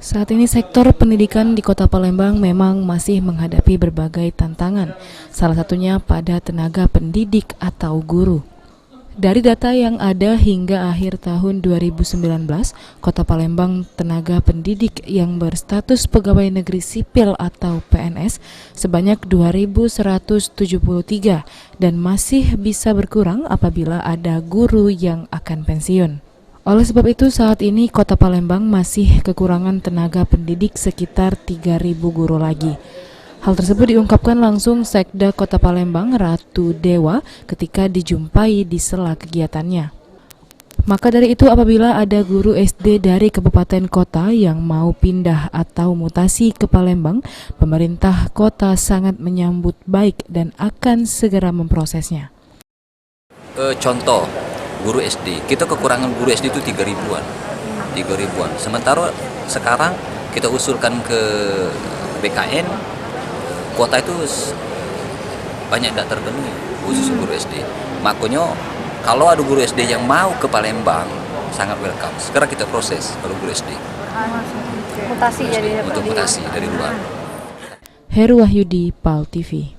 Saat ini sektor pendidikan di Kota Palembang memang masih menghadapi berbagai tantangan, salah satunya pada tenaga pendidik atau guru. Dari data yang ada hingga akhir tahun 2019, Kota Palembang tenaga pendidik yang berstatus pegawai negeri sipil atau PNS sebanyak 2.173 dan masih bisa berkurang apabila ada guru yang akan pensiun. Oleh sebab itu saat ini Kota Palembang masih kekurangan tenaga pendidik sekitar 3.000 guru lagi. Hal tersebut diungkapkan langsung Sekda Kota Palembang Ratu Dewa ketika dijumpai di sela kegiatannya. Maka dari itu apabila ada guru SD dari kabupaten kota yang mau pindah atau mutasi ke Palembang, pemerintah kota sangat menyambut baik dan akan segera memprosesnya. Contoh, guru SD, kita kekurangan guru SD itu 3.000-an. Sementara sekarang kita usulkan ke BKN, kuota itu banyak tidak terpenuhi khusus guru SD. Makanya kalau ada guru SD yang mau ke Palembang sangat welcome. Sekarang kita proses kalau guru SD. Mutasi jadi untuk mutasi dari luar. Heru Wahyudi, PAL TV.